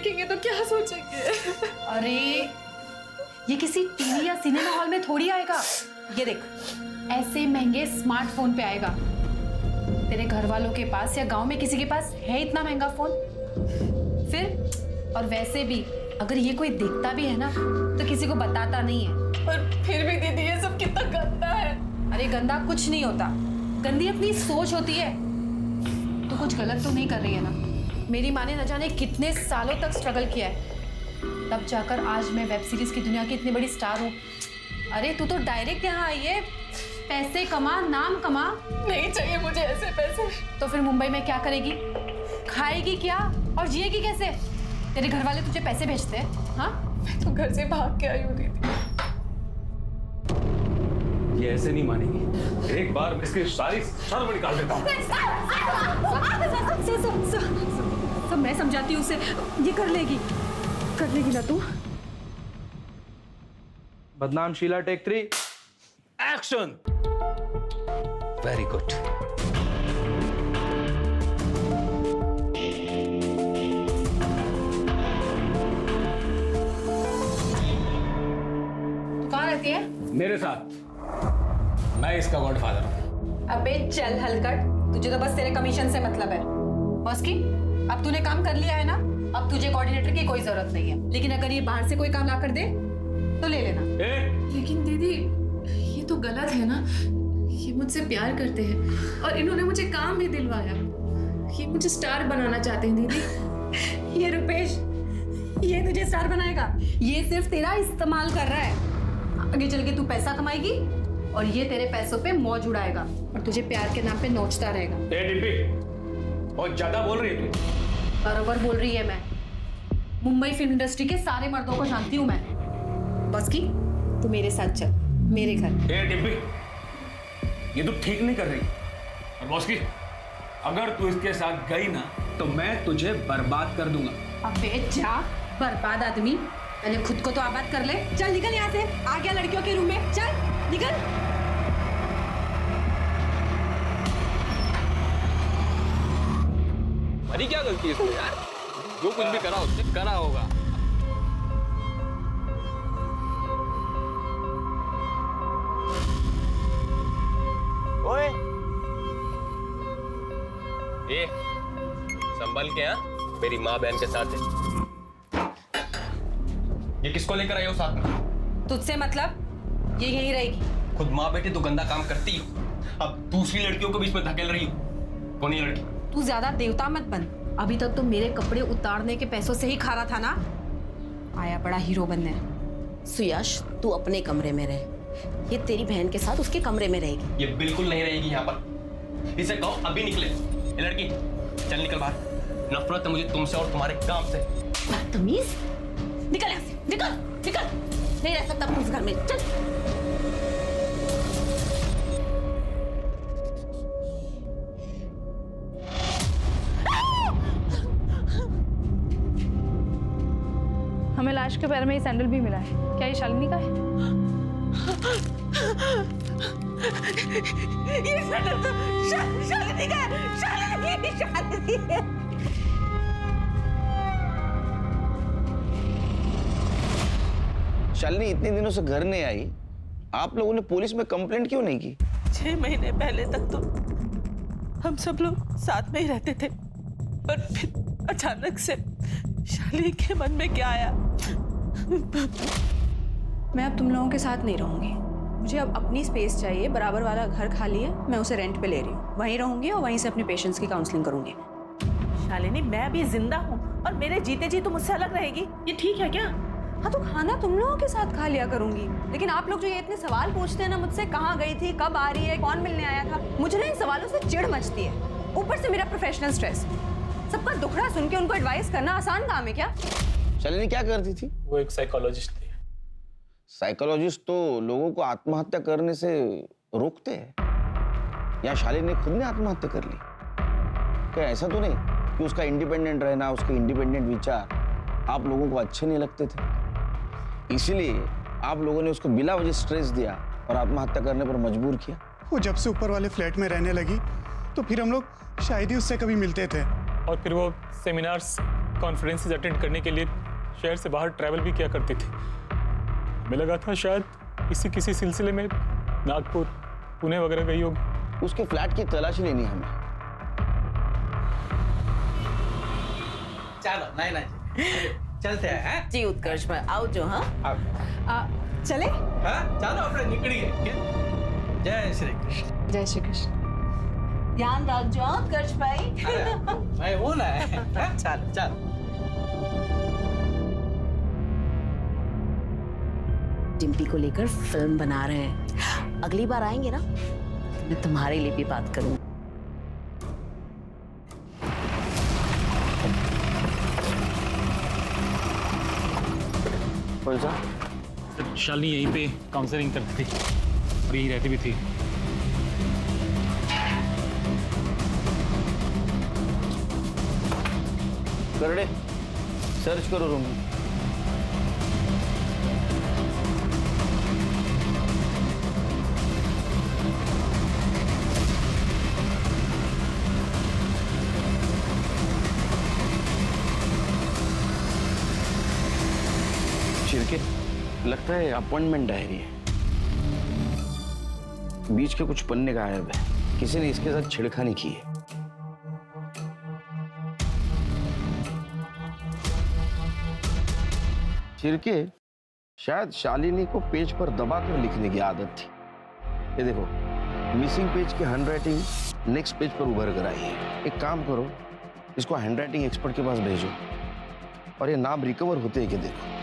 देखेंगे तो क्या सोचेंगे? अरे ये किसी टीवी या सिनेमा हॉल में थोड़ी आएगा। ये देख, ऐसे महंगे स्मार्टफोन पे आएगा। तेरे घर वालों के पास या गांव में किसी के पास है इतना महंगा फोन? फिर और वैसे भी अगर ये कोई देखता भी है ना तो किसी को बताता नहीं है। और फिर भी दीदी ये सब कितना गंदा है। अरे गंदा कुछ नहीं होता, गंदी अपनी सोच होती है। तू कुछ गलत तो नहीं कर रही है ना? मेरी माँ ने न जाने कितने सालों तक स्ट्रगल किया है, तब जाकर आज मैं वेब सीरीज की दुनिया की इतनी बड़ी स्टार हूँ। अरे तू तो डायरेक्ट यहाँ आई है पैसे कमा, नाम कमा। नहीं चाहिए मुझे ऐसे पैसे। तो फिर मुंबई में क्या करेगी, खाएगी क्या और जिएगी कैसे? तेरे घर वाले तुझे पैसे भेजते हैं? हाँ, मैं तो घर से भाग के आई हूँ दीदी। ये ऐसे नहीं मानेगी, एक बार मैं इसकी सारी शर्म निकाल देता हूँ। सब मैं समझाती हूँ उसे, ये कर लेगी ना तू? बदनाम Sheela, take 3 action. Very good. कहाँ रहती है? मेरे साथ, मैं इसका गॉडफादर हूँ। अबे चल हलकट, तुझे तो बस तेरे कमीशन से मतलब है। बॉस की, अब तूने काम कर लिया है ना, अब तुझे कोऑर्डिनेटर की कोई जरूरत नहीं है। लेकिन अगर ये बाहर से कोई काम ला कर दे तो ले लेना। लेकिन दीदी ये तो गलत है ना, ये मुझसे प्यार करते हैं और इन्होंने मुझे काम भी दिलवाया। ये मुझे स्टार बनाना चाहते हैं दीदी। ये रुपेश, ये तुझे स्टार बनाएगा? ये सिर्फ तेरा इस्तेमाल कर रहा है। आगे चल के तू पैसा कमाएगी और ये तेरे पैसों पे मौज उड़ाएगा और तुझे प्यार के नाम पे नोचता रहेगा। डिम्पी, बहुत ज्यादा बोल रही है तू। बराबर बोल रही है मैं। मुंबई फिल्म इंडस्ट्री के सारे मर्दों को जानती हूँ मैं। बस की, तू मेरे साथ चल, मेरे घर। डिम्पी, ये तू ठीक नहीं कर रही। और बॉस की, अगर तू इसके साथ गई ना तो मैं तुझे बर्बाद कर दूंगा। अबे जा, बर्बाद आदमी, पहले खुद को तो आबाद कर ले। चल निकल यहाँ से, आ गया लड़कियों के रूम में, चल निकल। हमारी क्या गलती है इसमें यार? जो कुछ भी करा उसने करा होगा। ओए, ये संभल के, हाँ, मेरी माँ बहन के साथ है। ये किसको लेकर आई हो साथ में? तुझसे मतलब? ये यहीं रहेगी। खुद माँ बेटी तो गंदा काम करती हो, अब दूसरी लड़कियों को बीच में धकेल रही हो। कौन है लड़की? तू ज्यादा देवता मत बन। अभी तक तो मेरे कपड़े उतारने के पैसों से ही खा रहा था ना, आया बड़ा हीरो बनने। सुयश, तू अपने कमरे में रहे, ये तेरी बहन के साथ उसके कमरे में रहेगी। ये बिल्कुल नहीं रहेगी यहाँ पर। इसे कहो अभी निकले। ये लड़की चल निकल बाहर, नफरत है मुझे तुमसे और तुम्हारे काम से। बदतमीज, निकल यहाँ से, निकल निकल, नहीं रह सकता अपने इस घर में, चल। हमें लाश के पैर में ये सैंडल भी मिला है। क्या ये शालिनी का है? ये सैंडल तो शालिनी का है, शालिनी है। शालिनी इतने दिनों से घर नहीं आई, आप लोगों ने पुलिस में कंप्लेंट क्यों नहीं की? 6 महीने पहले तक तो हम सब लोग साथ में ही रहते थे, पर फिर अचानक से शालिनी के मन में क्या आया? मैं अब तुम लोगों के साथ नहीं रहूंगी। मुझे अब अपनी स्पेस चाहिए। बराबर वाला घर खाली है, मैं उसे रेंट पे ले रही हूँ। वहीं रहूंगी और वहीं से अपने पेशेंट्स की काउंसलिंग करूंगी। शालिनी, मैं अभी जिंदा हूँ और मेरे जीते जी तुम मुझसे अलग रहेगी, ये ठीक है क्या? हाँ तो खाना तुम लोगों के साथ खा लिया करूंगी, लेकिन आप लोग जो ये इतने सवाल पूछते हैं ना मुझसे, कहाँ गई थी, कब आ रही है, कौन मिलने आया था, मुझे ना इन सवालों से चिढ़ मचती है। ऊपर से मेरा प्रोफेशनल स्ट्रेस। सबका दुखड़ा सुन के उनको एडवाइस करना आसान काम है क्या? शालिनी क्या करती थी? वो एक साइकोलॉजिस्ट थी। साइकोलॉजिस्ट तो लोगों को आत्महत्या करने से रोकते हैं। या शालिनी ने खुद ने आत्महत्या कर ली? क्या ऐसा तो नहीं कि उसका इंडिपेंडेंट रहना, उसके इंडिपेंडेंट विचार आप लोगों को अच्छे नहीं लगते थे, इसीलिए आप लोगों ने उसको बिना वजह स्ट्रेस दिया और आत्महत्या करने पर मजबूर किया? वो जब से ऊपर वाले फ्लैट में रहने लगी तो फिर हम लोग शायद ही उससे कभी मिलते थे। और फिर वो सेमिनार्स कॉन्फ्रेंसेस अटेंड करने के लिए शहर से बाहर ट्रैवल भी किया करती थी। हमें लगा था शायद किसी सिलसिले में नागपुर, पुणे वगैरह गई होगी। उसके फ्लैट की तलाशी लेनी है हमें। चलो नहीं चलते हैं। जी उत्कर्ष भाई आओ जो। हाँ चले। हाँ चलो अपने निकल गए। जय श्री कृष्ण। जय श्री कृष्ण। ध्यान रखो उत्कर्ष भाई। मैं हूं ना। चल चल। डिम्पी को लेकर फिल्म बना रहे हैं। अगली बार आएंगे ना तो मैं तुम्हारे लिए भी बात करूंगी। शालिनी यहीं पे काउंसलिंग करती थी और यहीं रहती भी थी। करड़े सर्च करो रूम में। चिरके लगता है अपॉइंटमेंट डायरी है। बीच के कुछ पन्ने गायब है। किसी ने इसके साथ छेड़खानी की है। चिरके शायद शालिनी को पेज पर दबाकर लिखने की आदत थी। ये देखो मिसिंग पेज की हैंडराइटिंग नेक्स्ट पेज पर उभर कर आई है। एक काम करो, इसको हैंडराइटिंग एक्सपर्ट के पास भेजो और ये नाम रिकवर होते हैं कि देखो।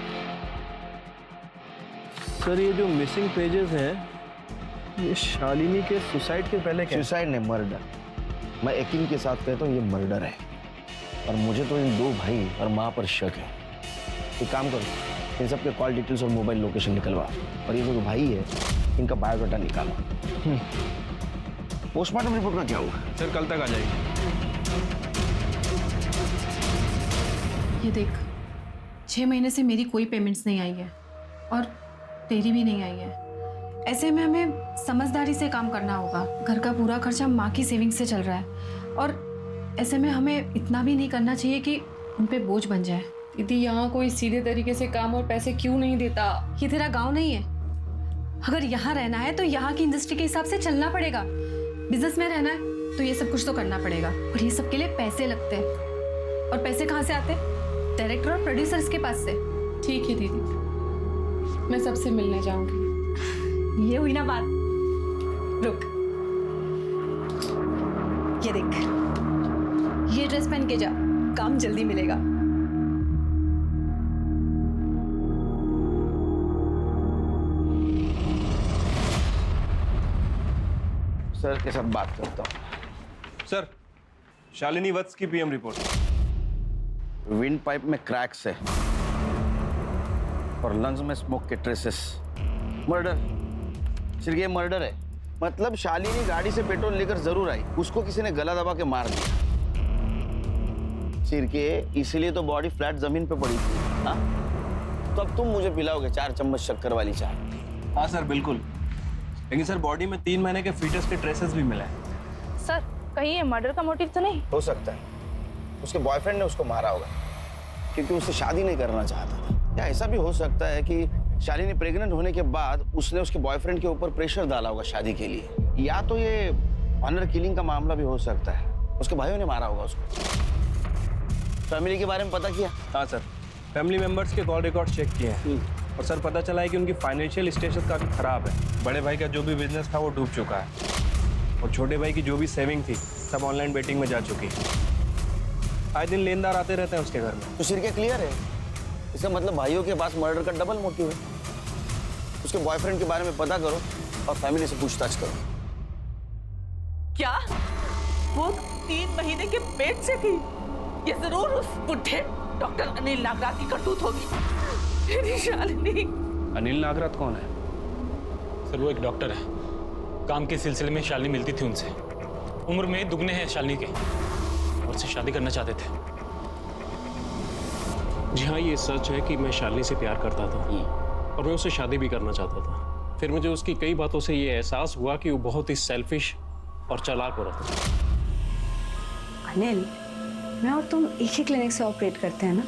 सर ये जो मिसिंग पेजेस हैं ये शालिनी के सुसाइड के पहले क्या? सुसाइड ने मर्डर। मैं यकीन के साथ कहता हूँ ये मर्डर है और मुझे तो इन दो भाई और माँ पर शक है। एक काम करो, इन सब के कॉल डिटेल्स और मोबाइल लोकेशन निकलवा और ये जो भाई है इनका बायोडाटा निकालो। पोस्टमार्टम रिपोर्ट का क्या हुआ? सर कल तक आ जाएगी। ये देख 6 महीने से मेरी कोई पेमेंट्स नहीं आई है और तेरी भी नहीं आई है। ऐसे में हमें समझदारी से काम करना होगा। घर का पूरा खर्चा माँ की सेविंग से चल रहा है और ऐसे में हमें इतना भी नहीं करना चाहिए कि उन पे बोझ बन जाए। दीदी यहाँ कोई सीधे तरीके से काम और पैसे क्यों नहीं देता? ये तेरा गांव नहीं है। अगर यहाँ रहना है तो यहाँ की इंडस्ट्री के हिसाब से चलना पड़ेगा। बिजनेस में रहना है तो ये सब कुछ तो करना पड़ेगा और ये सब के लिए पैसे लगते हैं। और पैसे कहाँ से आते हैं? डायरेक्टर और प्रोड्यूसर्स के पास से। ठीक है दीदी, मैं सबसे मिलने जाऊंगी। ये हुई ना बात। रुक, ये देख, ये ड्रेस पहन के जा, काम जल्दी मिलेगा। सर के साथ बात करता हूँ। सर शालिनी वत्स की पीएम रिपोर्ट। विंड पाइप में क्रैक्स है और लंग्स में स्मोक के ट्रेसेस। मर्डर। सिर्फ ये मर्डर है। मतलब शालिनी गाड़ी से पेट्रोल लेकर जरूर आई, उसको किसी ने गला दबा के मार दिया। सिरके इसीलिए तो बॉडी फ्लैट जमीन पे पड़ी थी। हाँ तो अब तुम मुझे पिलाओगे 4 चम्मच शक्कर वाली चाय? हाँ सर बिल्कुल, लेकिन सर बॉडी में 3 महीने के फीटस के ट्रेसेस भी मिले हैं। सर कहीं ये मर्डर का मोटिव तो नहीं? हो सकता है उसके बॉयफ्रेंड ने उसको मारा होगा क्योंकि उससे शादी नहीं करना चाहता था। या ऐसा भी हो सकता है कि शालिनी प्रेग्नेंट होने के बाद उसने उसके बॉयफ्रेंड के ऊपर प्रेशर डाला होगा शादी के लिए। या तो ये ऑनर किलिंग का मामला भी हो सकता है, उसके भाइयों ने मारा होगा उसको। फैमिली के बारे में पता किया? हाँ सर, फैमिली मेंबर्स के कॉल रिकॉर्ड चेक किए हैं और सर पता चला है कि उनकी फाइनेंशियल स्टेटस काफ़ी खराब है। बड़े भाई का जो भी बिजनेस था वो डूब चुका है और छोटे भाई की जो भी सेविंग थी सब ऑनलाइन बेटिंग में जा चुकी है। आए दिन लेनदार आते रहते हैं उसके घर में। तो सिर के क्लियर है, इसका मतलब भाइयों के पास मर्डर का डबल मोटिव है। उसके बॉयफ्रेंड के बारे में पता करो और फैमिली से पूछताछ करो। क्या वो 3 महीने के पेट से थी? ये जरूर उस बुढ़े डॉक्टर अनिल नागरात की करतूत होगी। मेरी शालिनी। अनिल नागरात कौन है? सर वो एक डॉक्टर है, काम के सिलसिले में शालिनी मिलती थी उनसे। उम्र में दुगने हैं शालिनी के और उससे शादी करना चाहते थे। जी हाँ, ये सच है कि मैं शालिनी से प्यार करता था और मैं उससे शादी भी करना चाहता था। फिर मुझे उसकी कई बातों से ये एहसास हुआ कि वो बहुत ही सेल्फिश और चालाक औरत है। अनिल, मैं और तुम एक ही क्लिनिक से ऑपरेट करते हैं ना,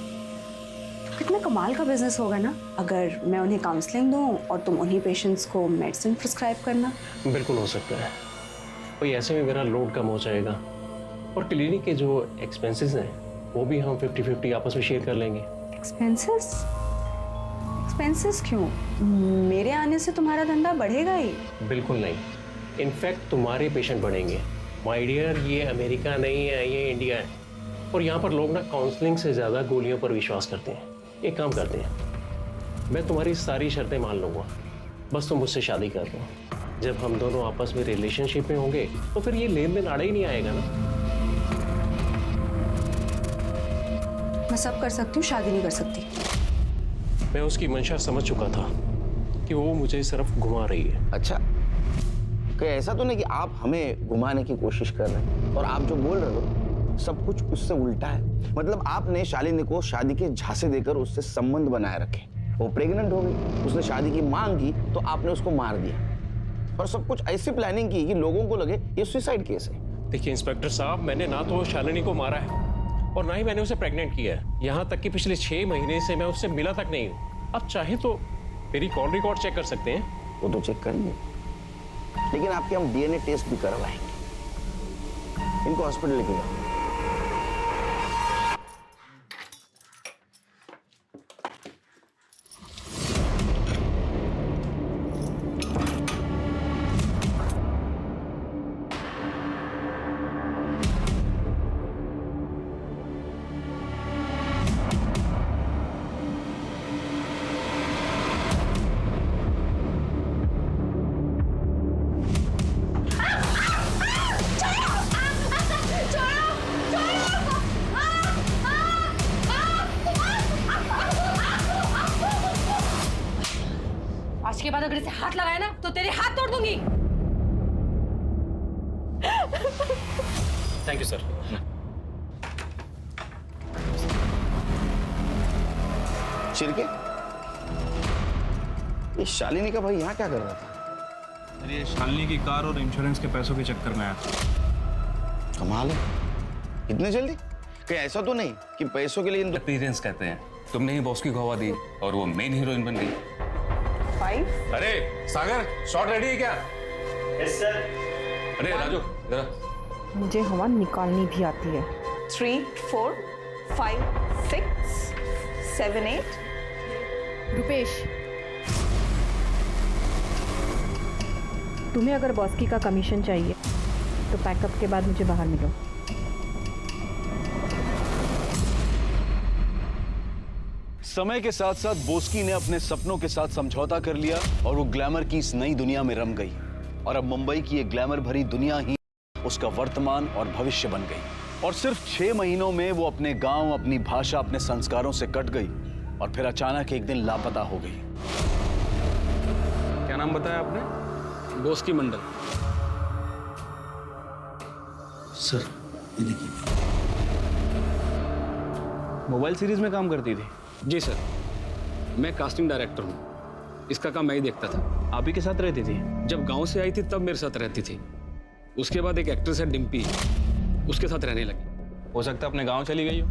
तो कितना कमाल का बिजनेस होगा ना अगर मैं उन्हें काउंसलिंग दूं और तुम उन्हीं पेशेंट्स को मेडिसिन प्रिस्क्राइब करना। बिल्कुल हो सकता है, कोई ऐसे में मेरा लोड कम हो जाएगा और क्लिनिक के जो एक्सपेंसेस हैं वो भी हम 50-50 आपस में शेयर कर लेंगे। एक्सपेंसेस? एक्सपेंसेस क्यों? मेरे आने से तुम्हारा धंधा बढ़ेगा ही। बिल्कुल नहीं, इनफैक्ट तुम्हारे पेशेंट बढ़ेंगे। माय डियर, ये अमेरिका नहीं है, ये इंडिया है और यहाँ पर लोग ना काउंसलिंग से ज़्यादा गोलियों पर विश्वास करते हैं। एक काम करते हैं, मैं तुम्हारी सारी शर्तें मान लूँगा, बस तुम मुझसे शादी कर लो। जब हम दोनों आपस में रिलेशनशिप में होंगे तो फिर ये लेन देन आड़ा ही नहीं आएगा ना। मैं सब कर सकती हूँ, शादी नहीं कर सकती। मैं उसकी मंशा समझ चुका था कि वो मुझे सिर्फ घुमा रही है। अच्छा, कहीं ऐसा तो नहीं कि आप हमें घुमाने की कोशिश कर रहे हैं और आप जो बोल रहे हो सब कुछ उससे उल्टा है? मतलब आपने शालिनी को शादी के झांसे देकर उससे संबंध बनाए रखे, वो प्रेग्नेंट हो गई, उसने शादी की मांग की तो आपने उसको मार दिया और सब कुछ ऐसी प्लानिंग की कि लोगों को लगे ये सुसाइड केस है। देखिए इंस्पेक्टर साहब, मैंने ना तो शालिनी को मारा है और ना ही मैंने उसे प्रेग्नेंट किया है। यहाँ तक कि पिछले 6 महीने से मैं उससे मिला तक नहीं हूँ। अब चाहे तो मेरी कॉल रिकॉर्ड चेक कर सकते हैं। वो तो चेक करेंगे, लेकिन आपके हम डीएनए टेस्ट भी करवाएंगे। इनको हॉस्पिटल लेके जाओ। आज के बाद अगर इसे हाथ लगाया ना तो तेरे हाथ तोड़ दूंगी। Thank you sir. शिरके, ये शालिनी का भाई यहाँ क्या कर रहा था? अरे शालिनी की कार और इंश्योरेंस के पैसों के चक्कर में आया था। कमाल है, इतने जल्दी? कहीं ऐसा तो नहीं कि पैसों के लिए अपीयरेंस कहते हैं। तुमने ही बॉस की गवाह दी और वो मेन हीरोइन बन गई। 5? अरे सागर, शॉट रेडी है क्या? Yes sir. अरे राजू जरा। मुझे हवा निकालनी भी आती है। 3, 4, 5, 6, 7, 8। रुपेश, तुम्हें अगर बॉस्की का कमीशन चाहिए तो पैकअप के बाद मुझे बाहर मिलो। समय के साथ साथ बोस्की ने अपने सपनों के साथ समझौता कर लिया और वो ग्लैमर की इस नई दुनिया में रम गई और अब मुंबई की ये ग्लैमर भरी दुनिया ही उसका वर्तमान और भविष्य बन गई। और सिर्फ 6 महीनों में वो अपने गांव, अपनी भाषा, अपने संस्कारों से कट गई और फिर अचानक एक दिन लापता हो गई। क्या नाम बताया आपने? बोस्की मंडल। सर ये देखिए, मोबाइल सीरीज में काम करती थी। जी सर, मैं कास्टिंग डायरेक्टर हूँ। इसका काम मैं ही देखता था। आप ही के साथ रहती थी? जब गांव से आई थी तब मेरे साथ रहती थी। उसके बाद एक एक्ट्रेस है डिम्पी, उसके साथ रहने लगी। हो सकता है अपने गांव चली गई हो।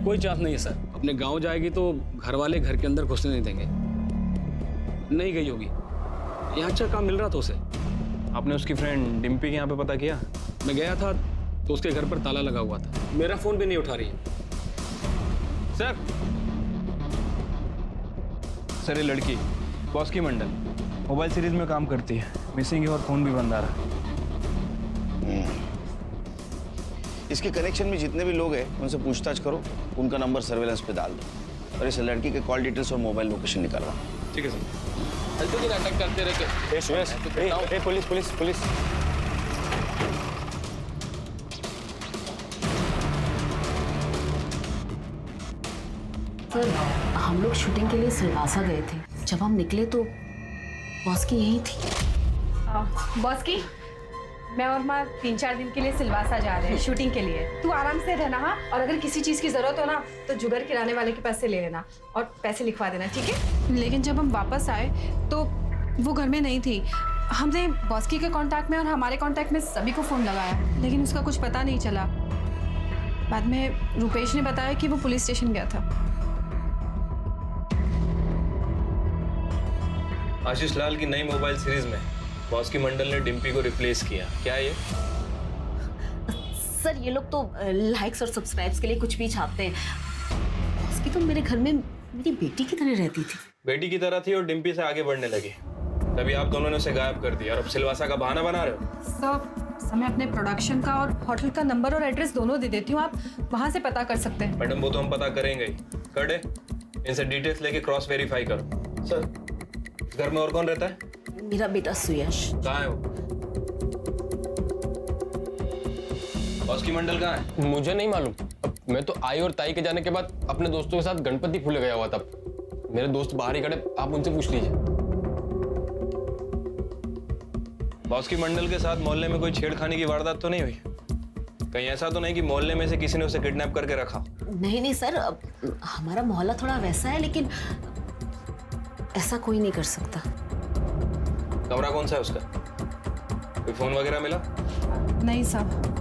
कोई चांस नहीं है सर, अपने गांव जाएगी तो घर वाले घर के अंदर घुसने नहीं देंगे। नहीं गई होगी, यहाँ अच्छा काम मिल रहा था उसे। आपने उसकी फ्रेंड डिम्पी के यहाँ पे पता किया? मैं गया था तो उसके घर पर ताला लगा हुआ था। मेरा फोन भी नहीं उठा रही है। सर, सर ये लड़की बॉस्की मंडल मोबाइल सीरीज में काम करती है, मिसिंग है और फोन भी बंद आ रहा है। इसके कनेक्शन में जितने भी लोग हैं उनसे पूछताछ करो, उनका नंबर सर्वेलेंस पे डाल दो और इस लड़की के कॉल डिटेल्स और मोबाइल लोकेशन निकालवा। ठीक है सर। फालतू की नाटक करते रहते। Police police police. सर, हम लोग शूटिंग के लिए सिलवासा गए थे। जब हम निकले तो बॉस्की यही थी। बॉस्की, मैं और माँ 3-4 दिन के लिए सिलवासा जा रहे हैं शूटिंग के लिए। तू आराम से रहना। हाँ, और अगर किसी चीज़ की ज़रूरत हो ना तो जुगर किराने वाले के पास से ले लेना और पैसे लिखवा देना, ठीक है? लेकिन जब हम वापस आए तो वो घर में नहीं थी। हमने बॉस्की के कांटेक्ट में और हमारे कांटेक्ट में सभी को फ़ोन लगाया, लेकिन उसका कुछ पता नहीं चला। बाद में रुपेश ने बताया कि वो पुलिस स्टेशन गया था। आशीष लाल की नई मोबाइल सीरीज में बॉस की मंडल ने डिम्पी को रिप्लेस किया, क्या है ये? सर ये लोग तो लाइक्स और सब्सक्राइब्स के लिए कुछ भी छापते हैं। उसकी तो मेरे घर में मेरी बेटी की तरह रहती थी। बेटी की तरह थी और डिम्पी से आगे बढ़ने लगी, तभी आप दोनों ने उसे गायब कर दिया और अब सिलवासा का बहाना बना रहे हो। सर मैं अपने प्रोडक्शन का और होटल का नंबर और एड्रेस दोनों दे देती हूँ, आप वहाँ से पता कर सकते हैं। मैडम वो तो हम पता करेंगे ही। कर दे, इनसे डिटेल्स लेके क्रॉस वेरीफाई करो। सर इस घर में और कौन रहता है? मेरा बेटा सुयश। कहाँ है वो? बॉस की मंडल कहाँ है? मुझे नहीं मालूम। मैं तो आई और ताई के जाने के बाद अपने दोस्तों के साथ गणपति फूले गया हुआ था। मेरे दोस्त बाहर ही खड़े, आप उनसे पूछ लीजिए। बॉस की मंडल के साथ मोहल्ले में कोई छेड़खानी की वारदात तो नहीं हुई? कहीं ऐसा तो नहीं कि मोहल्ले में से किसी ने उसे किडनैप करके रखा? नहीं सर, हमारा मोहल्ला थोड़ा वैसा है, लेकिन ऐसा कोई नहीं कर सकता। कमरा कौन सा है उसका? कोई फोन वगैरह मिला? नहीं साहब।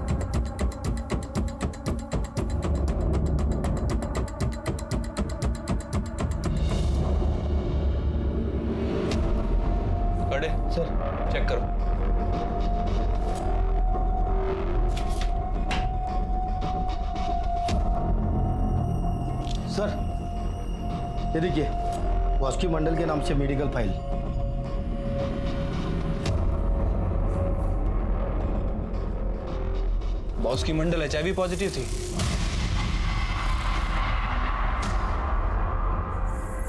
कड़े सर चेक करो। सर ये देखिए, बॉस की मंडल के नाम से मेडिकल फाइल। बॉस की मंडल HIV पॉजिटिव थी।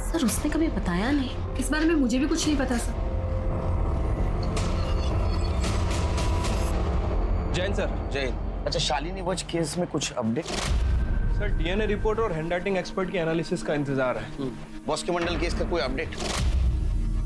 सर उसने कभी बताया नहीं। इस बारे में मुझे भी कुछ नहीं पता सर। जैन सर। जैन, अच्छा शालिनी वज केस में कुछ अपडेट? सर DNA रिपोर्ट और हैंडराइटिंग एक्सपर्ट की एनालिसिस का इंतजार है। बॉस के मंडल केस का कोई अपडेट?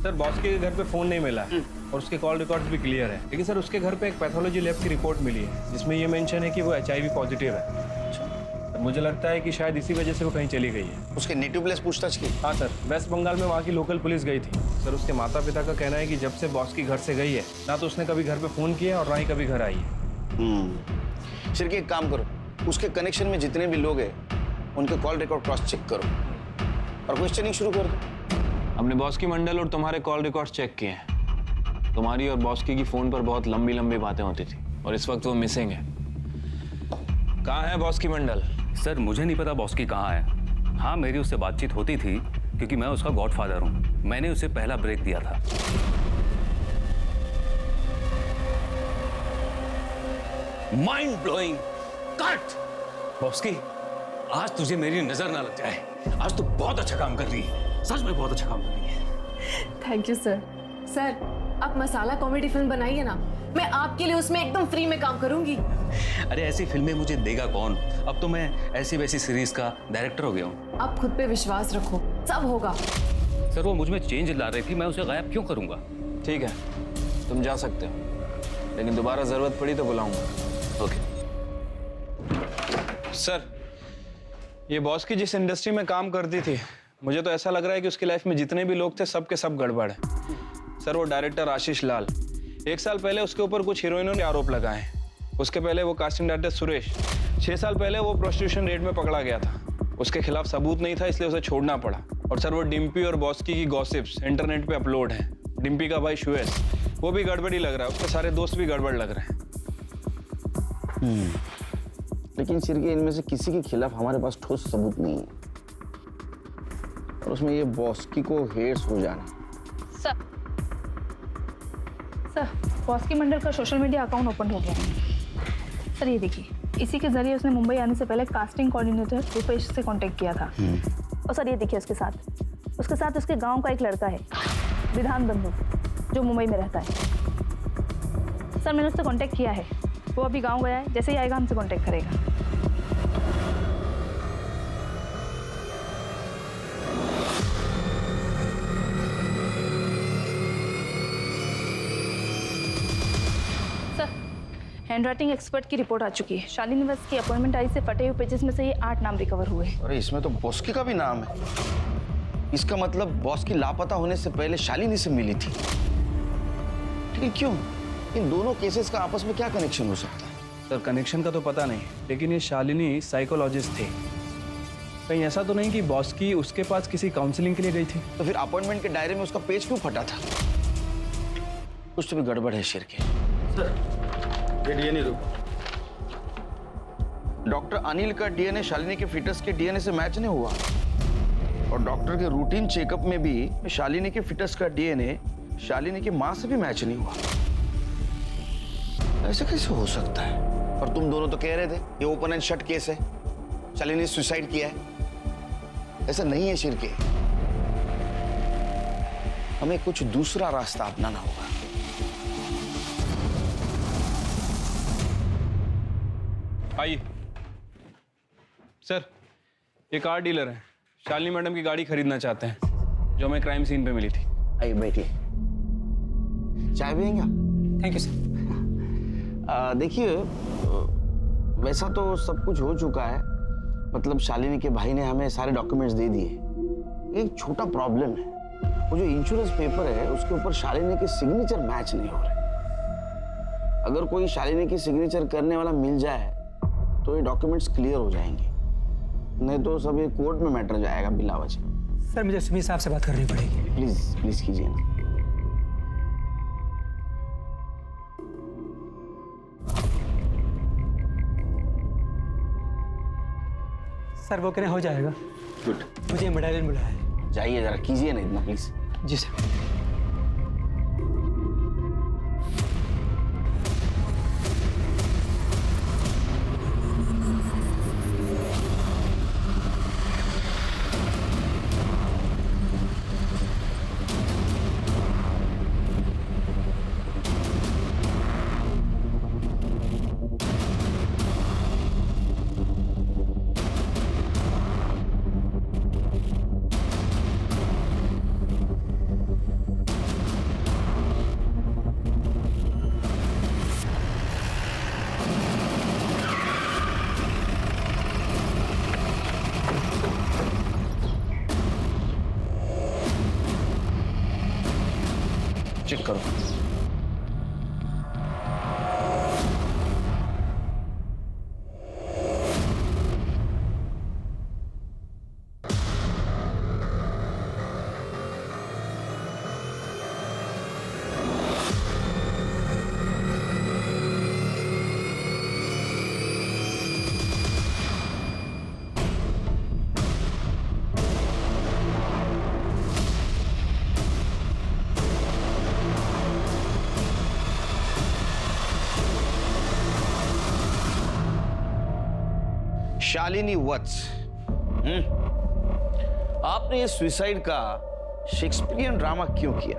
सर बॉस के घर पे फोन नहीं मिला और उसके कॉल रिकॉर्ड्स भी क्लियर है, लेकिन सर उसके घर पे एक पैथोलॉजी लैब की रिपोर्ट मिली है जिसमें ये मेंशन है कि वो HIV पॉजिटिव है। तो मुझे लगता है कि शायद इसी वजह से वो कहीं चली गई है। उसके नेटिव प्लेस पूछताछ की? हाँ सर, वेस्ट बंगाल में वहाँ की लोकल पुलिस गई थी। सर उसके माता पिता का कहना है कि जब से बॉस की घर से गई है ना तो उसने कभी घर पे फोन किया और ना ही कभी घर आई है। सिर्फ एक काम करो, उसके कनेक्शन में जितने भी लोग हैं उनके कॉल रिकॉर्ड क्रॉस चेक करो और क्वेश्चनिंग शुरू कर दो। हमने बॉस की मंडल और तुम्हारे कॉल रिकॉर्ड्स चेक किए हैं। तुम्हारी और बॉस की फोन पर बहुत लंबी लंबी बातें होती थी और इस वक्त वो मिसिंग है। कहाँ है बॉस की मंडल? सर मुझे नहीं पता बॉस की कहाँ है। हाँ मेरी उससे बातचीत होती थी क्योंकि मैं उसका गॉडफादर हूँ। मैंने उसे पहला ब्रेक दिया था। Mind blowing. कट। बॉस की आज तुझे मेरी नजर ना लग जाए। आज तू बहुत अच्छा काम कर रही है, सच में बहुत अच्छा काम कर रही है। Thank you sir. सर आप मसाला कॉमेडी फिल्म बनाइए ना, मैं आपके लिए उसमें एकदम फ्री में काम करूंगी। अरे ऐसी फिल्में मुझे देगा कौन? अब तो मैं ऐसी वैसी सीरीज का डायरेक्टर हो गया हूँ। आप खुद पे विश्वास रखो, सब होगा। सर वो मुझ में चेंज ला रही थी, मैं उसे गायब क्यों करूंगा? ठीक है तुम जा सकते हो, लेकिन दोबारा जरूरत पड़ी तो बुलाऊंगा। ओके। सर ये बॉस की जिस इंडस्ट्री में काम करती थी, मुझे तो ऐसा लग रहा है कि उसकी लाइफ में जितने भी लोग थे सबके सब गड़बड़ है। सर वो डायरेक्टर आशीष लाल, 1 साल पहले उसके ऊपर कुछ हीरोइनों ने आरोप लगाए। उसके पहले वो कास्टिंग डायरेक्टर सुरेश, 6 साल पहले वो प्रोस्टिट्यूशन रेड में पकड़ा गया था। उसके खिलाफ सबूत नहीं था इसलिए उसे छोड़ना पड़ा। और सर वो डिम्पी और बॉस्की की गॉसिप्स इंटरनेट पे अपलोड हैं। डिम्पी का भाई शुएस, वो भी गड़बड़ी लग रहा है, उसके सारे दोस्त भी गड़बड़ लग रहे हैं। लेकिन सिर्फ इनमें से किसी के खिलाफ हमारे पास ठोस सबूत नहीं है और उसमें ये बॉस्की को हेड्स हो जाना। सर बॉस्की मंडल का सोशल मीडिया अकाउंट ओपन हो गया है। सर ये देखिए, इसी के जरिए उसने मुंबई आने से पहले कास्टिंग कोऑर्डिनेटर रुपेश से कांटेक्ट किया था। और सर ये देखिए उसके साथ उसके गांव का एक लड़का है, विधान बंधु, जो मुंबई में रहता है। सर मैंने उससे कांटेक्ट किया है, वो अभी गांव गया है, जैसे ही आएगा हमसे कांटेक्ट करेगा। हैंडराइटिंग एक्सपर्ट की रिपोर्ट आ चुकी है। शालिनी वज की अपॉइंटमेंट आई से फटे हुए पेजेस में से ये 8 नाम रिकवर हुए। अरे इसमें तो बॉस्की का भी नाम है। इसका मतलब बॉस की लापता होने से पहले शालिनी से मिली थी। लेकिन क्यों? इन दोनों केसेस का आपस में क्या कनेक्शन हो सकता है? सर कनेक्शन का तो पता नहीं, लेकिन ये शालिनी साइकोलॉजिस्ट थी। कहीं ऐसा तो नहीं कि बॉस की उसके पास किसी काउंसलिंग के लिए गई थी? तो फिर अपॉइंटमेंट के डायरी में उसका पेज क्यों फटा था? कुछ तो भी गड़बड़ है शेर के। सर ये डीएनए रुक। डॉक्टर अनिल का डीएनए शालिनी के फीटस के डीएनए से मैच नहीं हुआ, और डॉक्टर के रूटीन चेकअप में भी शालिनी के फीटस का डीएनए शालिनी की मां से भी मैच नहीं हुआ। ऐसा कैसे हो सकता है? और तुम दोनों तो कह रहे थे ये ओपन एंड शट केस है, शालिनी ने सुसाइड किया है। ऐसा नहीं है शिरके, हमें कुछ दूसरा रास्ता अपनाना होगा। आइए सर, ये कार डीलर है, शालिनी मैडम की गाड़ी खरीदना चाहते हैं जो हमें क्राइम सीन पे मिली थी। आइए बैठिए, चाय पिएंगे? Thank you sir. देखिए वैसा तो सब कुछ हो चुका है, मतलब शालिनी के भाई ने हमें सारे डॉक्यूमेंट्स दे दिए। एक छोटा प्रॉब्लम है, वो जो इंश्योरेंस पेपर है उसके ऊपर शालिनी के सिग्नेचर मैच नहीं हो रहे। अगर कोई शालिनी की सिग्नेचर करने वाला मिल जाए तो ये डॉक्यूमेंट्स क्लियर हो जाएंगे, नहीं तो सब ये कोर्ट में मैटर जाएगा बिला वजह। सर मुझे सुमित साहब से बात करनी पड़ेगी। प्लीज प्लीज कीजिए ना। सर वो कहने हो जाएगा। गुड। मुझे मेडालियन बुलाया है। जाइए जरा कीजिए ना इतना प्लीज। Ji sir. चेक करो। शालिनी वत्स, आपने ये सुसाइड का शेक्सपियरियन ड्रामा क्यों किया?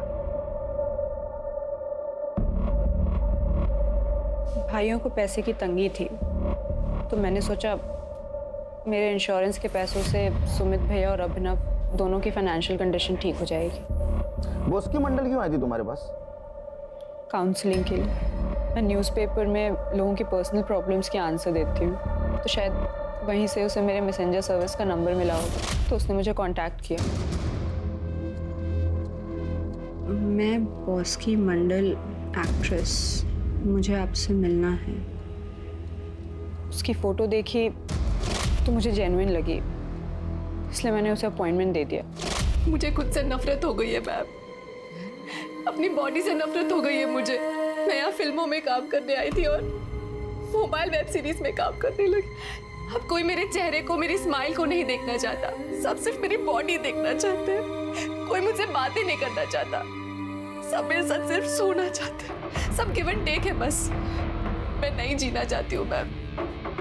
भाइयों को पैसे की तंगी थी, तो मैंने सोचा मेरे इंश्योरेंस के पैसों से सुमित भैया और अभिनव दोनों की फाइनेंशियल कंडीशन ठीक हो जाएगी। बॉस की मंडल क्यों आई थी तुम्हारे पास? काउंसलिंग के लिए। मैं न्यूज़पेपर में लोगों की पर्सनल प्रॉब्लम्स के आंसर देती हूँ, तो शायद वहीं से उसे मेरे मैसेंजर सर्विस का नंबर मिला होगा, तो उसने मुझे कांटेक्ट किया। मैं बॉस की मंडल एक्ट्रेस, मुझे आपसे मिलना है। उसकी फ़ोटो देखी तो मुझे जेन्युइन लगी, इसलिए मैंने उसे अपॉइंटमेंट दे दिया। मुझे खुद से नफरत हो गई है मैम, अपनी बॉडी से नफरत हो गई है मुझे। मैं यहाँ फिल्मों में काम करने आई थी और मोबाइल वेब सीरीज में काम करने लगी। अब कोई मेरे चेहरे को, मेरी स्माइल को नहीं देखना चाहता, सब सिर्फ मेरी बॉडी देखना चाहते हैं। कोई मुझसे बातें नहीं करना चाहता, सब मेरे साथ सिर्फ सोना चाहते हैं। सब गिव एंड टेक है बस। मैं नहीं जीना चाहती हूँ मैम,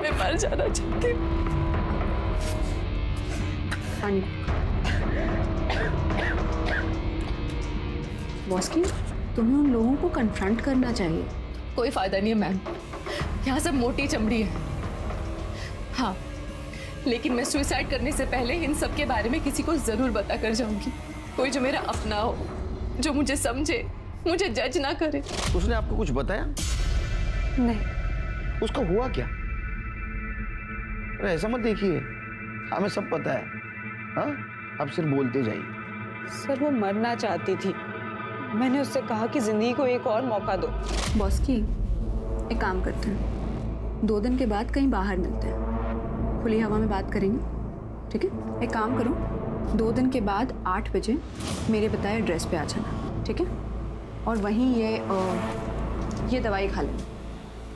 मैं मर जाना चाहती हूँ। बॉस की, तुम्हें उन लोगों को कन्फ्रंट करना चाहिए। कोई फायदा नहीं है मैम, यहाँ सब मोटी चमड़ी है। हाँ, लेकिन मैं सुसाइड करने से पहले इन सब के बारे में किसी को जरूर बता कर जाऊंगी। कोई जो मेरा अपना हो, जो मुझे समझे, मुझे जज ना करे। उसने आपको कुछ बताया? नहीं। उसका हुआ क्या? अरे ऐसा मत देखिए, हमें सब पता है। हाँ, आप सिर्फ बोलते जाइए। सर वो मरना चाहती थी, मैंने उससे कहा कि जिंदगी को एक और मौका दो। बॉस की, एक काम करते हैं, 2 दिन के बाद कहीं बाहर मिलते हैं, खुली हवा में बात करेंगे, ठीक है? एक काम करो, 2 दिन के बाद 8 बजे मेरे बताए एड्रेस पे आ जाना, ठीक है? और वहीं ये दवाई खा लेना।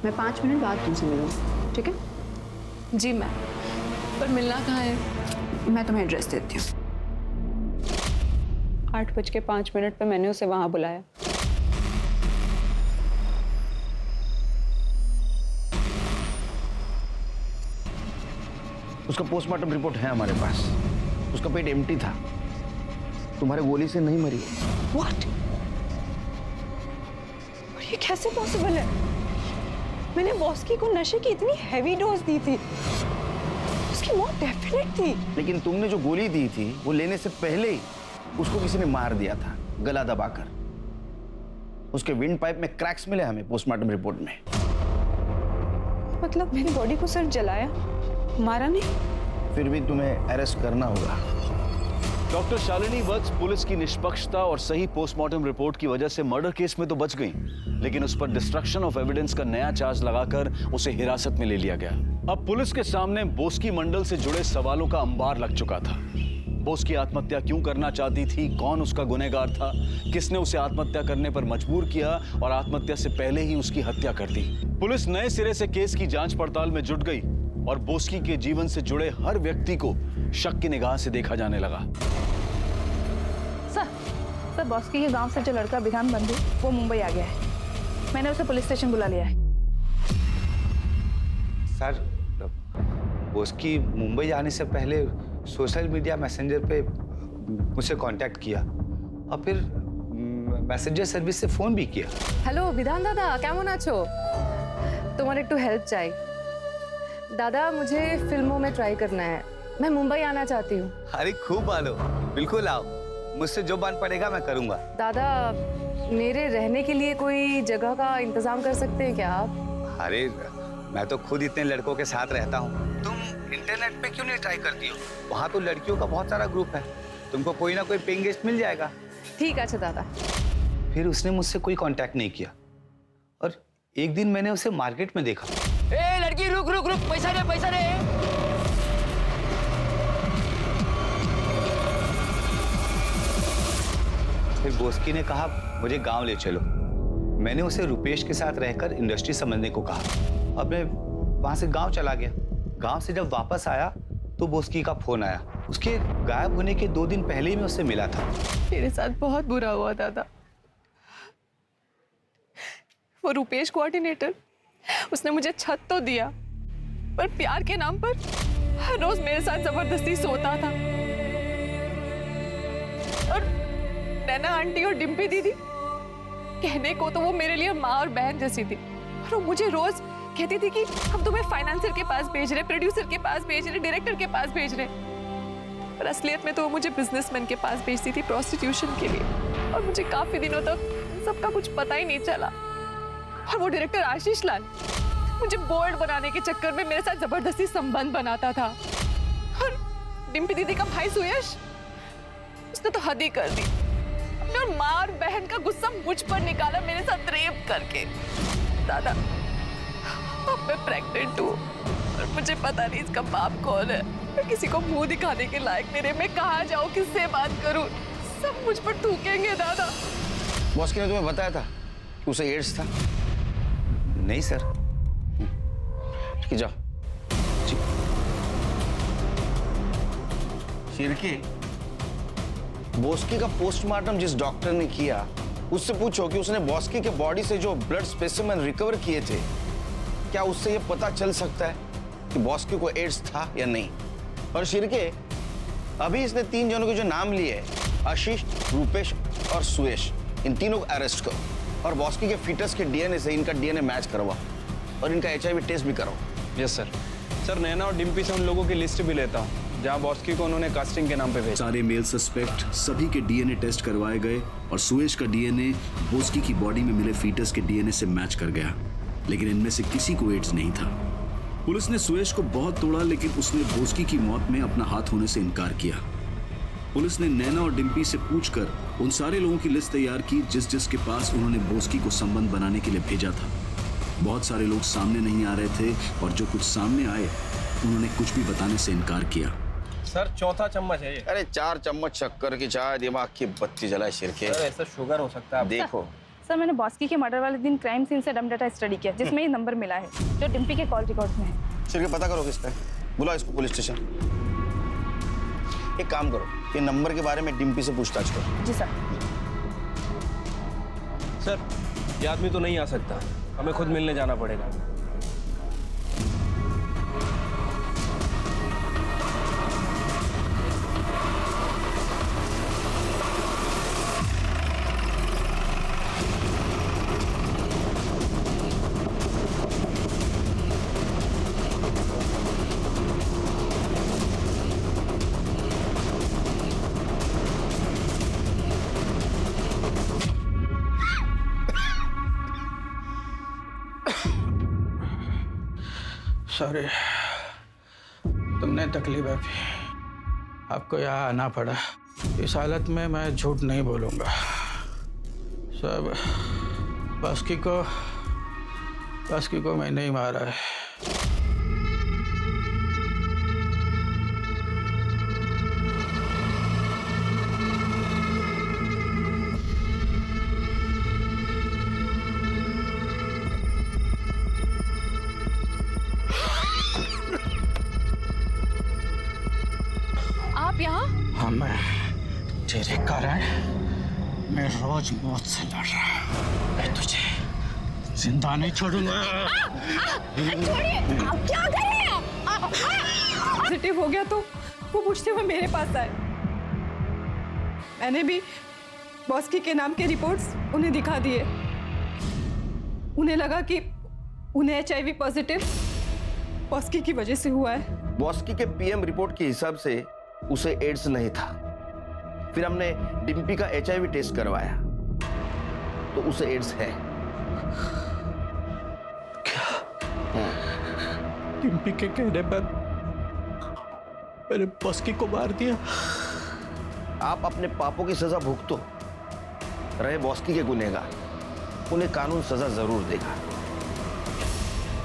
मैं 5 मिनट बाद तुमसे मिलूँगी, ठीक है? जी मैम, पर मिलना कहाँ है? मैं तुम्हें एड्रेस देती हूँ। 8:05 पे मैंने उसे वहाँ बुलाया। उसका पोस्टमार्टम रिपोर्ट है हमारे पास। उसका पेट एम्प्टी था, तुम्हारे गोली से नहीं मरी। What? और ये कैसे पॉसिबल है? मैंने बॉस्की को नशे की इतनी हैवी डोज दी थी, उसकी मौत डेफिनेट थी। लेकिन तुमने जो गोली दी थी वो लेने से पहले ही उसको किसी ने मार दिया था, गला दबाकर। उसके विंड पाइप में क्रैक्स मिले हमें पोस्टमार्टम रिपोर्ट में। मतलब मेरी बॉडी को सिर्फ जलाया, मारा नहीं? फिर भी तुम्हें अरेस्ट करना होगा। डॉक्टर शालिनी वत्स पुलिस की निष्पक्षता और सही पोस्टमार्टम रिपोर्ट की वजह से मर्डर केस में तो बच गई, लेकिन उस पर डिस्ट्रक्शन ऑफ एविडेंस का नया चार्ज लगाकर उसे हिरासत में ले लिया गया। अब पुलिस के सामने बोस्की मंडल से जुड़े सवालों का अंबार लग चुका था। बोस्की आत्महत्या क्यों करना चाहती थी, कौन उसका गुनहगार था, किसने उसे आत्महत्या करने पर मजबूर किया और आत्महत्या से पहले ही उसकी हत्या कर दी। पुलिस नए सिरे से केस की जांच पड़ताल में जुट गई और बोस्की के जीवन से जुड़े हर व्यक्ति को शक की निगाह से देखा जाने लगा। सर बॉस्की के गांव से जो लड़का विधान बंधु, वो मुंबई आ गया है। मैंने उसे पुलिस स्टेशन बुला लिया है। सर, बॉस्की मुंबई जाने से पहले सोशल मीडिया मैसेंजर पे मुझसे कांटेक्ट किया और फिर मैसेंजर सर्विस से फोन भी किया। হ্যালো বিধান দাদা, কেমন আছো? তোমার একটু হেল্প চাই दादा। मुझे फिल्मों में ट्राई करना है, मैं मुंबई आना चाहती हूँ। अरे खूब आलो, बिल्कुल आओ, मुझसे जो बन पड़ेगा मैं करूँगा। दादा, मेरे रहने के लिए कोई जगह का इंतजाम कर सकते हैं क्या आप? अरे मैं तो खुद इतने लड़कों के साथ रहता हूँ, तुम इंटरनेट पे क्यों नहीं ट्राई करती हो? वहाँ तो लड़कियों का बहुत सारा ग्रुप है, तुमको कोई ना कोई पेइंग गेस्ट मिल जाएगा। ठीक है दादा। फिर उसने मुझसे कोई कांटेक्ट नहीं किया और एक दिन मैंने उसे मार्केट में देखा। ए लड़की, रुक रुक रुक, पैसा दे, पैसा दे। फिर बॉस्की ने कहा मुझे गांव ले चलो। मैंने उसे रुपेश के साथ रहकर इंडस्ट्री समझने को कहा। अब मैं वहां से गांव चला गया। गांव से जब वापस आया तो बॉस्की का फोन आया। उसके गायब होने के 2 दिन पहले ही मैं उससे मिला था। मेरे साथ बहुत बुरा हुआ दादा। वो रुपेश कोऑर्डिनेटर, उसने मुझे छत तो दिया, पर प्यार के नाम पर हर रोज मेरे साथ जबरदस्ती सोता था। और नैना आंटी और डिम्पी दीदी, कहने को तो वो मेरे लिए माँ और बहन जैसी थी, और वो मुझे रोज कहती थी कि हम तुम्हें फाइनेंसर के पास भेज रहे, प्रोड्यूसर के पास भेज रहे, डायरेक्टर के पास भेज रहे। पर असलियत में तो वो मुझे बिजनेसमैन के पास भेजती थी प्रोस्टिट्यूशन के लिए, और मुझे काफी दिनों तक सबका कुछ पता ही नहीं चला। और वो डायरेक्टर आशीष लाल मुझे बोल्ड बनाने के चक्कर में मेरे साथ जबरदस्ती संबंध बनाता था। और डिम्पी दीदी का भाई सुयश, उसने तो हद ही कर दी। अपने माँ और बहन का गुस्सा मुझ पर निकाला मेरे साथ रेप करके। दादा, अब मैं प्रेग्नेंट हूँ और मुझे पता नहीं इसका बाप कौन है। मैं किसी को मुंह दिखाने के लायक मेरे, मैं कहाँ जाऊँ, किससे बात करूँ? सब मुझ पर थूकेंगे दादा। बॉस्की ने तुम्हें बताया था कि उसे एड्स था? नहीं सर। ठीक है, जाओ। शिरकी, बॉस्की का पोस्टमार्टम जिस डॉक्टर ने किया उससे पूछो कि उसने बॉस्की के बॉडी से जो ब्लड स्पेसिमेन रिकवर किए थे, क्या उससे ये पता चल सकता है कि बॉस्की को एड्स था या नहीं? और शिरके, अभी इसने 3 जनों के जो नाम लिए, आशीष, रूपेश और सुयश, इन तीनों को अरेस्ट करो और बॉस्की के फीटस के डीएनए से इनका डीएनए मैच करवाओ और इनका HIV टेस्ट भी कराओ। Yes sir. सर, नैना और डिम्पी से उन लोगों की लिस्ट भी लेता हूँ जहाँ बॉस्की को उन्होंने कास्टिंग के नाम पे भेजा। सारे मेल सस्पेक्ट सभी के डीएनए टेस्ट करवाए गए और सुयश का डीएनए बॉस्की की बॉडी में मिले फीटस के डीएनए से मैच कर गया, लेकिन इनमें से किसी को एड्स नहीं था। पुलिस ने सुयश को बहुत तोड़ा, लेकिन उसने बॉस्की की मौत में अपना हाथ होने से इनकार किया। पुलिस ने नैना और डिम्पी से पूछकर उन सारे लोगों की लिस्ट तैयार की जिस जिसके पास उन्होंने बॉस्की को संबंध बनाने के लिए भेजा था। बहुत सारे लोग सामने नहीं आ रहे थे और जो कुछ सामने आए उन्होंने कुछ भी बताने से इनकार किया। सर चौथा चम्मच है ये। अरे 4 चम्मच शक्कर की चाय दिमाग की बत्ती जलाए सिर के। सर ऐसा शुगर हो सकता है। देखो सर मैंने बॉस्की के मर्डर वाले दिन क्राइम सीन से डम डाटा स्टडी किया जिसमें ये नंबर मिला है जो डिम्पी के कॉल रिकॉर्ड में है। सिर के पता करो किसका है, बुलाओ इसको पुलिस स्टेशन। एक काम करो, ये नंबर के बारे में डिम्पी से पूछताछ करो। जी सर। सर ये आदमी तो नहीं आ सकता, हमें खुद मिलने जाना पड़ेगा। सॉरी, तुमने तकलीफ है, आपको यहाँ आना पड़ा। इस हालत में मैं झूठ नहीं बोलूँगा। सब बॉस्की को मैंने ही मारा है। आप यहाँ? हाँ, मैं तेरे कारण मैं रोज मौत से लड़ रहा हूँ। मैं तुझे जिंदा नहीं छोड़ूंगा। छोड़िए, आप क्या कर रहे हैं? पॉजिटिव हो गया तो वो पूछते हुए मेरे पास आए। मैंने भी बॉस्की के नाम के रिपोर्ट्स उन्हें दिखा दिए। उन्हें लगा कि उन्हें HIV पॉजिटिव बॉस्की की वजह से हुआ है। बॉस्की के PM रिपोर्ट के हिसाब से उसे एड्स नहीं था। फिर हमने डिम्पी का HIV टेस्ट करवाया तो उसे एड्स है। क्या? डिम्पी के कहने पर मैंने बॉस्की को मार दिया। आप अपने पापों की सजा भुगतो। रहे बॉस्की के गुनहगार, उन्हें कानून सजा जरूर देगा।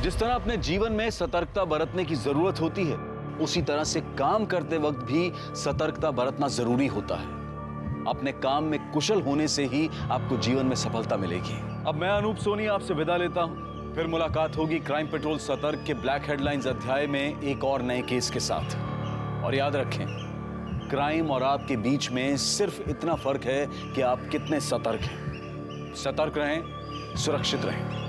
जिस तरह अपने जीवन में सतर्कता बरतने की जरूरत होती है, उसी तरह से काम करते वक्त भी सतर्कता बरतना जरूरी होता है। अपने काम में कुशल होने से ही आपको जीवन में सफलता मिलेगी। अब मैं अनूप सोनी आपसे विदा लेता हूं। फिर मुलाकात होगी क्राइम पेट्रोल सतर्क के ब्लैक हेडलाइंस अध्याय में एक और नए केस के साथ। और याद रखें, क्राइम और आपके बीच में सिर्फ इतना फर्क है कि आप कितने सतर्क हैं। सतर्क रहें, सुरक्षित रहें।